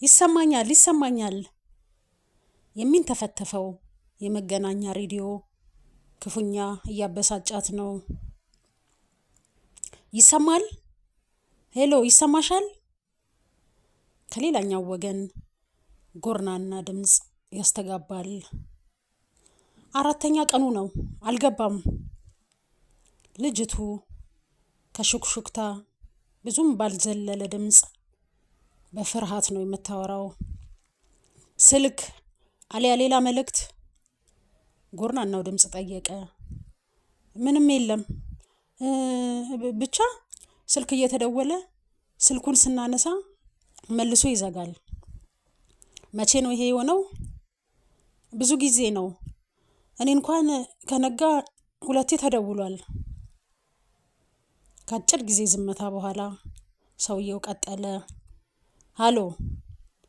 ይሰማኛል ይሰማኛል። የሚንተፈተፈው የመገናኛ ሬዲዮ ክፉኛ እያበሳጫት ነው። ይሰማል? ሄሎ ይሰማሻል? ከሌላኛው ወገን ጎርናና ድምፅ ያስተጋባል። አራተኛ ቀኑ ነው፣ አልገባም። ልጅቱ ከሹክሹክታ ብዙም ባልዘለለ ድምፅ በፍርሃት ነው የምታወራው። ስልክ አሊያ ሌላ መልእክት? ጎርናናው ድምፅ ጠየቀ። ምንም የለም፣ ብቻ ስልክ እየተደወለ ስልኩን ስናነሳ መልሶ ይዘጋል። መቼ ነው ይሄ የሆነው? ብዙ ጊዜ ነው። እኔ እንኳን ከነጋ 2 ተደውሏል። ከአጭር ጊዜ ዝምታ በኋላ ሰውየው ቀጠለ። ሃሎ፣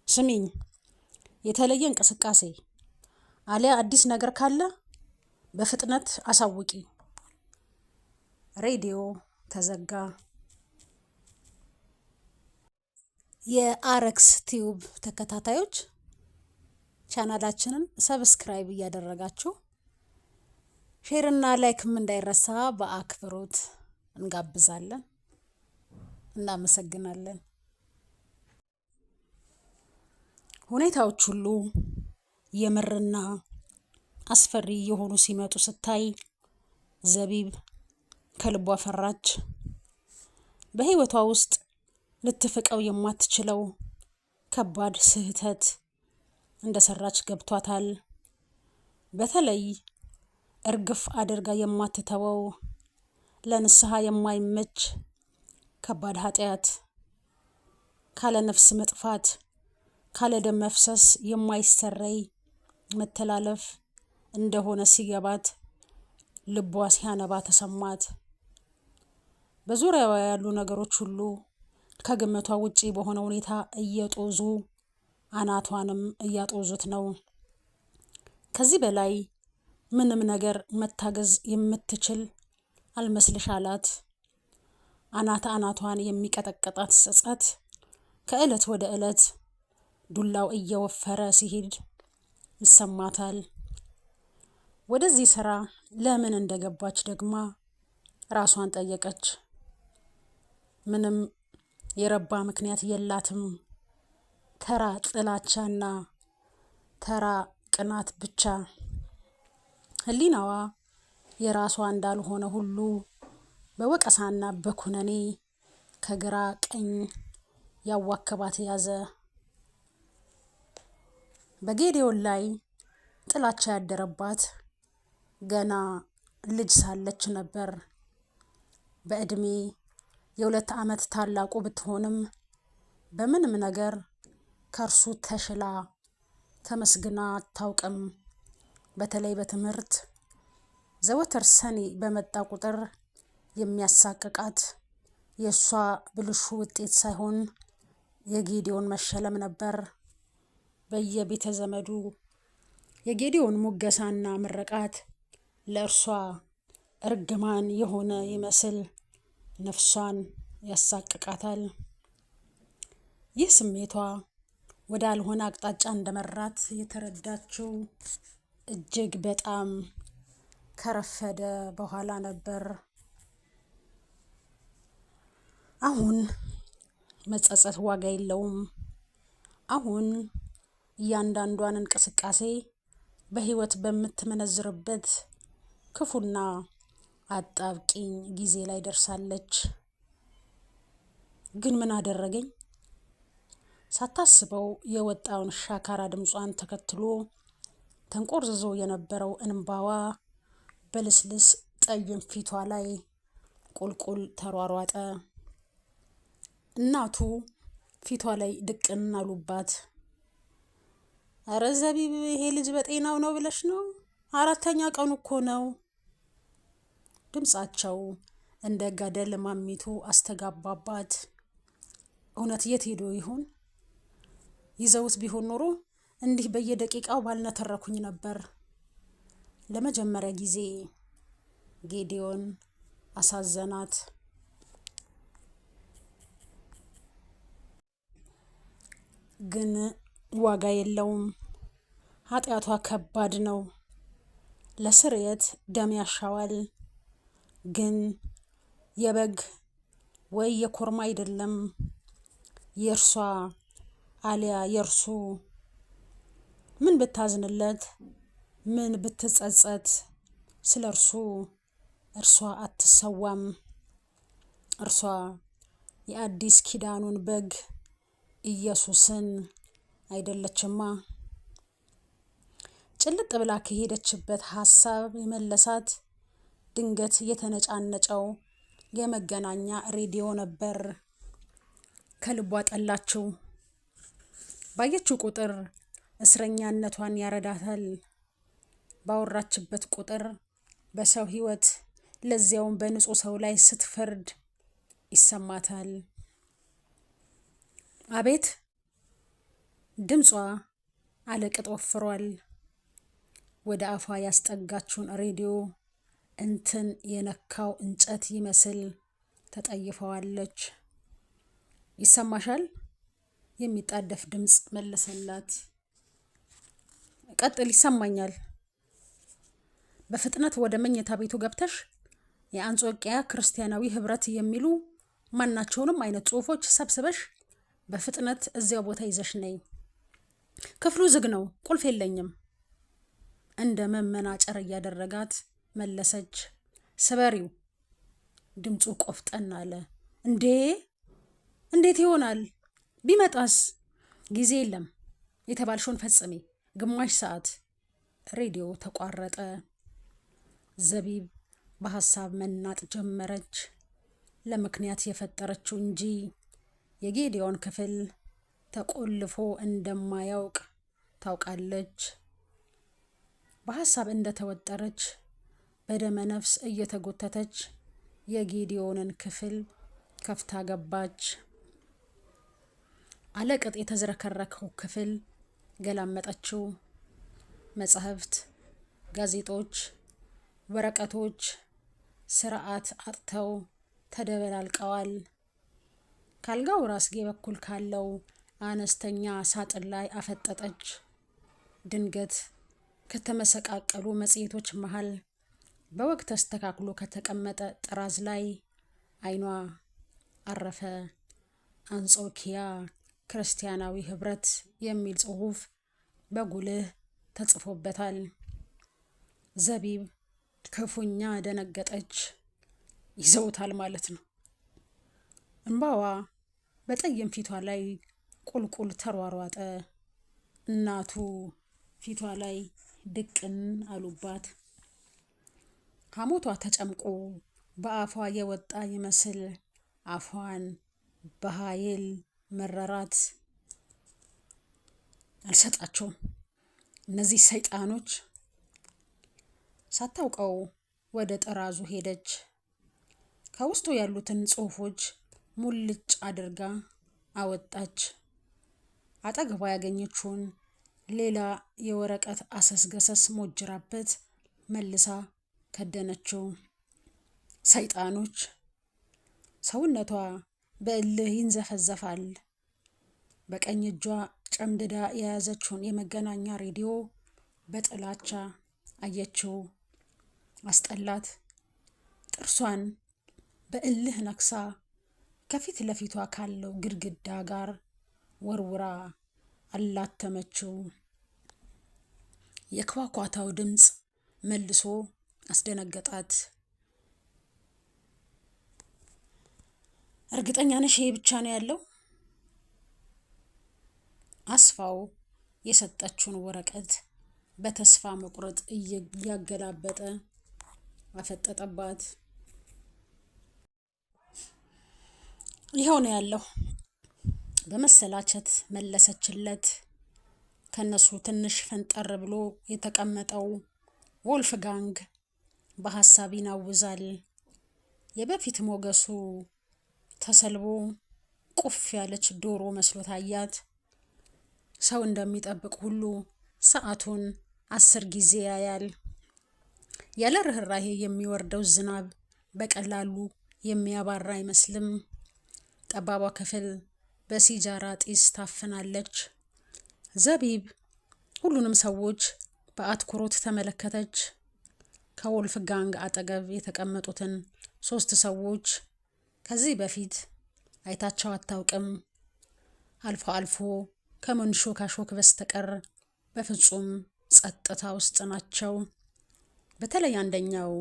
ስሚኝ፣ የተለየ እንቅስቃሴ አሊያ አዲስ ነገር ካለ በፍጥነት አሳውቂ። ሬዲዮ ተዘጋ። የአረክስ ቲዩብ ተከታታዮች ቻናላችንን ሰብስክራይብ እያደረጋችሁ ሼርና ላይክም እንዳይረሳ በአክብሮት እንጋብዛለን። እናመሰግናለን። ሁኔታዎች ሁሉ የምርና አስፈሪ የሆኑ ሲመጡ ስታይ ዘቢብ ከልቧ ፈራች። በህይወቷ ውስጥ ልትፍቀው የማትችለው ከባድ ስህተት እንደሰራች ገብቷታል። በተለይ እርግፍ አድርጋ የማትተወው ለንስሐ የማይመች ከባድ ኃጢአት፣ ካለ ነፍስ መጥፋት፣ ካለ ደም መፍሰስ የማይሰረይ መተላለፍ እንደሆነ ሲገባት ልቧ ሲያነባ ተሰማት። በዙሪያዋ ያሉ ነገሮች ሁሉ ከግምቷ ውጪ በሆነ ሁኔታ እየጦዙ አናቷንም እያጦዙት ነው። ከዚህ በላይ ምንም ነገር መታገዝ የምትችል አልመስልሽ አላት። አናቷን የሚቀጠቅጣት ጸጸት ከዕለት ወደ ዕለት ዱላው እየወፈረ ሲሄድ ይሰማታል። ወደዚህ ስራ ለምን እንደገባች ደግማ ራሷን ጠየቀች። ምንም የረባ ምክንያት የላትም። ተራ ጥላቻና ተራ ቅናት ብቻ። ህሊናዋ የራሷ እንዳልሆነ ሁሉ በወቀሳና በኩነኔ ከግራ ቀኝ ያዋከባት ያዘ። በጌዲዮን ላይ ጥላቻ ያደረባት ገና ልጅ ሳለች ነበር። በእድሜ የ2 ዓመት ታላቁ ብትሆንም በምንም ነገር ከእርሱ ተሽላ ተመስግና አታውቅም። በተለይ በትምህርት ዘወትር ሰኔ በመጣ ቁጥር የሚያሳቅቃት የእሷ ብልሹ ውጤት ሳይሆን የጌዲዮን መሸለም ነበር። በየቤተ ዘመዱ የጌዲዮን ሙገሳና ምርቃት ለእርሷ እርግማን የሆነ ይመስል ነፍሷን ያሳቅቃታል። ይህ ስሜቷ ወደ አልሆነ አቅጣጫ እንደመራት የተረዳችው እጅግ በጣም ከረፈደ በኋላ ነበር። አሁን መጸጸት ዋጋ የለውም። አሁን እያንዳንዷን እንቅስቃሴ በህይወት በምትመነዝርበት ክፉና አጣብቂኝ ጊዜ ላይ ደርሳለች። ግን ምን አደረገኝ? ሳታስበው የወጣውን ሻካራ ድምጿን ተከትሎ ተንቆርዝዞ የነበረው እንባዋ በልስልስ ጠይም ፊቷ ላይ ቁልቁል ተሯሯጠ። እናቱ ፊቷ ላይ ድቅን አሉባት። አረ ዘቢብ፣ ይሄ ልጅ በጤናው ነው ብለሽ ነው? 4ኛ ቀኑ እኮ ነው። ድምጻቸው እንደ ገደል ማሚቱ አስተጋባባት። እውነት የት ሄዶ ይሆን? ይዘውት ቢሆን ኖሮ እንዲህ በየደቂቃው ባልነተረኩኝ ነበር። ለመጀመሪያ ጊዜ ጌዲዮን አሳዘናት። ግን ዋጋ የለውም። ኃጢአቷ ከባድ ነው። ለስርየት ደም ያሻዋል። ግን የበግ ወይ የኮርማ አይደለም። የእርሷ አሊያ የእርሱ ምን ብታዝንለት፣ ምን ብትጸጸት ስለ እርሷ አትሰዋም። እርሷ የአዲስ ኪዳኑን በግ ኢየሱስን አይደለችማ። ጭልጥ ብላ ከሄደችበት ሀሳብ የመለሳት ድንገት የተነጫነጨው የመገናኛ ሬዲዮ ነበር። ከልቧ ጠላችው። ባየችው ቁጥር እስረኛነቷን ያረዳታል። ባወራችበት ቁጥር በሰው ሕይወት ለዚያውም በንጹህ ሰው ላይ ስትፈርድ ይሰማታል። አቤት ድምጿ አለቅጥ ወፍሯል። ወደ አፏ ያስጠጋችውን ሬዲዮ እንትን የነካው እንጨት ይመስል ተጠይፈዋለች። ይሰማሻል? የሚጣደፍ ድምፅ መለሰላት። ቀጥል። ይሰማኛል። በፍጥነት ወደ መኝታ ቤቱ ገብተሽ የአንጾኪያ ክርስቲያናዊ ህብረት የሚሉ ማናቸውንም አይነት ጽሑፎች ሰብስበሽ በፍጥነት እዚያው ቦታ ይዘሽ ነይ። ክፍሉ ዝግ ነው፣ ቁልፍ የለኝም። እንደ መመናጨር እያደረጋት መለሰች። ስበሪው። ድምፁ ቆፍጠን አለ። እንዴት ይሆናል? ቢመጣስ? ጊዜ የለም። የተባልሽውን ፈጽሜ። ግማሽ ሰዓት። ሬዲዮ ተቋረጠ። ዘቢብ በሀሳብ መናጥ ጀመረች። ለምክንያት የፈጠረችው እንጂ የጌዲዮን ክፍል ተቆልፎ እንደማያውቅ ታውቃለች። በሀሳብ እንደተወጠረች በደመ ነፍስ እየተጎተተች የጌዲዮንን ክፍል ከፍታ ገባች። አለቅጥ የተዝረከረከው ክፍል ገላመጠችው። መጻሕፍት፣ ጋዜጦች፣ ወረቀቶች ስርዓት አጥተው ተደበላልቀዋል። ካልጋው ራስጌ በኩል ካለው አነስተኛ ሳጥን ላይ አፈጠጠች። ድንገት ከተመሰቃቀሉ መጽሔቶች መሃል በወግ ተስተካክሎ ከተቀመጠ ጥራዝ ላይ ዓይኗ አረፈ። አንጾኪያ ክርስቲያናዊ ህብረት የሚል ጽሑፍ በጉልህ ተጽፎበታል። ዘቢብ ክፉኛ ደነገጠች። ይዘውታል ማለት ነው። እንባዋ በጠይም ፊቷ ላይ ቁልቁል ተሯሯጠ። እናቱ ፊቷ ላይ ድቅን አሉባት። ሐሞቷ ተጨምቆ በአፏ የወጣ ይመስል አፏን በኃይል መረራት። አልሰጣቸውም እነዚህ ሰይጣኖች። ሳታውቀው ወደ ጥራዙ ሄደች። ከውስጡ ያሉትን ጽሑፎች ሙልጭ አድርጋ አወጣች። አጠገቧ ያገኘችውን ሌላ የወረቀት አሰስገሰስ ሞጅራበት መልሳ ከደነችው። ሰይጣኖች። ሰውነቷ በእልህ ይንዘፈዘፋል። በቀኝ እጇ ጨምድዳ የያዘችውን የመገናኛ ሬዲዮ በጥላቻ አየችው። አስጠላት። ጥርሷን በእልህ ነክሳ ከፊት ለፊቷ ካለው ግድግዳ ጋር ወርውራ አላተመችው። የኳኳታው ድምፅ መልሶ አስደነገጣት። እርግጠኛ ነሽ ይሄ ብቻ ነው ያለው? አስፋው የሰጠችውን ወረቀት በተስፋ መቁረጥ እያገላበጠ አፈጠጠባት። ይኸው ነው ያለው በመሰላቸት መለሰችለት። ከነሱ ትንሽ ፈንጠር ብሎ የተቀመጠው ወልፍጋንግ በሀሳብ ይናውዛል። የበፊት ሞገሱ ተሰልቦ ቁፍ ያለች ዶሮ መስሎ ታያት። ሰው እንደሚጠብቅ ሁሉ ሰዓቱን 10 ጊዜ ያያል። ያለ ርህራሄ የሚወርደው ዝናብ በቀላሉ የሚያባራ አይመስልም። ጠባቧ ክፍል በሲጃራ ጢስ ታፍናለች። ዘቢብ ሁሉንም ሰዎች በአትኩሮት ተመለከተች። ከወልፍ ጋንግ አጠገብ የተቀመጡትን 3 ሰዎች ከዚህ በፊት አይታቸው አታውቅም። አልፎ አልፎ ከመንሾካሾክ በስተቀር በፍጹም ጸጥታ ውስጥ ናቸው። በተለይ አንደኛው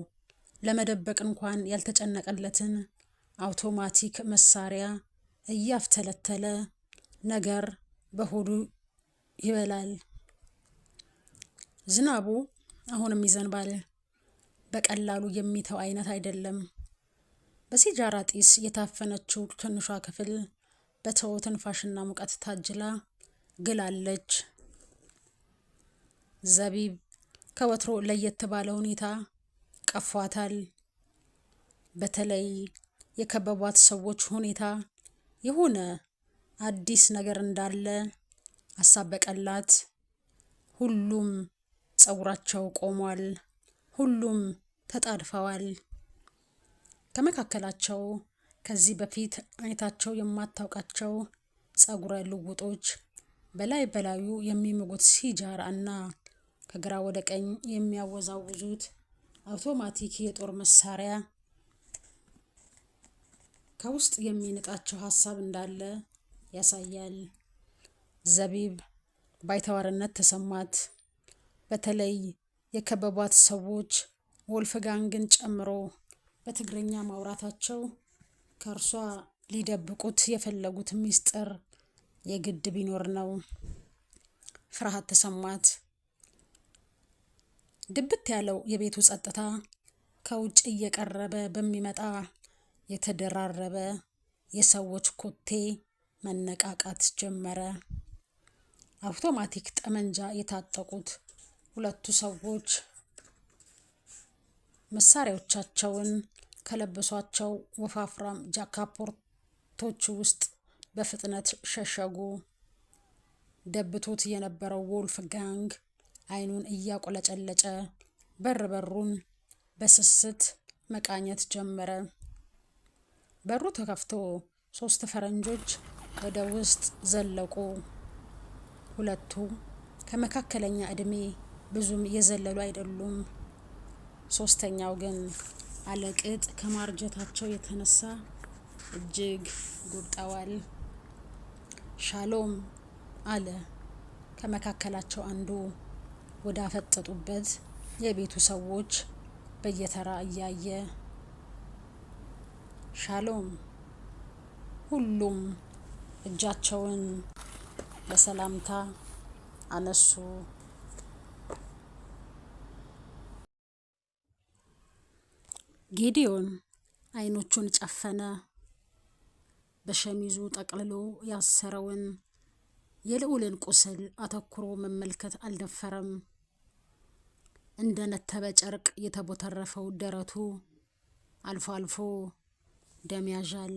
ለመደበቅ እንኳን ያልተጨነቀለትን አውቶማቲክ መሳሪያ እያፍተለተለ ነገር በሆዱ ይበላል። ዝናቡ አሁንም ይዘንባል። በቀላሉ የሚተው አይነት አይደለም። በሲጃራ ጢስ የታፈነችው ትንሿ ክፍል በተወ ትንፋሽና ሙቀት ታጅላ ግላለች። ዘቢብ ከወትሮ ለየት ባለ ሁኔታ ቀፏታል። በተለይ የከበቧት ሰዎች ሁኔታ የሆነ አዲስ ነገር እንዳለ አሳበቀላት። ሁሉም ፀጉራቸው ቆሟል። ሁሉም ተጣድፈዋል። ከመካከላቸው ከዚህ በፊት አይታቸው የማታውቃቸው ፀጉረ ልውጦች በላይ በላዩ የሚምጉት ሲጃራ እና ከግራ ወደ ቀኝ የሚያወዛውዙት አውቶማቲክ የጦር መሳሪያ ከውስጥ የሚንጣቸው ሀሳብ እንዳለ ያሳያል። ዘቢብ ባይተዋርነት ተሰማት። በተለይ የከበቧት ሰዎች ወልፍጋንግን ጨምሮ በትግርኛ ማውራታቸው ከእርሷ ሊደብቁት የፈለጉት ሚስጥር የግድ ቢኖር ነው። ፍርሃት ተሰማት። ድብት ያለው የቤቱ ጸጥታ ከውጭ እየቀረበ በሚመጣ የተደራረበ የሰዎች ኮቴ መነቃቃት ጀመረ። አውቶማቲክ ጠመንጃ የታጠቁት 2 ሰዎች መሳሪያዎቻቸውን ከለበሷቸው ወፋፍራም ጃካፖርቶች ውስጥ በፍጥነት ሸሸጉ። ደብቶት የነበረው ወልፍ ጋንግ አይኑን እያቆለጨለጨ በሩን በስስት መቃኘት ጀመረ። በሩ ተከፍቶ 3 ፈረንጆች ወደ ውስጥ ዘለቁ። 2ቱ ከመካከለኛ ዕድሜ ብዙም የዘለሉ አይደሉም። 3ኛው ግን አለቅጥ ከማርጀታቸው የተነሳ እጅግ ጎብጠዋል። ሻሎም አለ ከመካከላቸው አንዱ ወደ አፈጠጡበት የቤቱ ሰዎች በየተራ እያየ። ሻሎም። ሁሉም እጃቸውን ለሰላምታ አነሱ። ጌዲዮን አይኖቹን ጨፈነ። በሸሚዙ ጠቅልሎ ያሰረውን የልዑልን ቁስል አተኩሮ መመልከት አልደፈረም። እንደ ነተበ ጨርቅ የተቦተረፈው ደረቱ አልፎ አልፎ ደም ያዣል።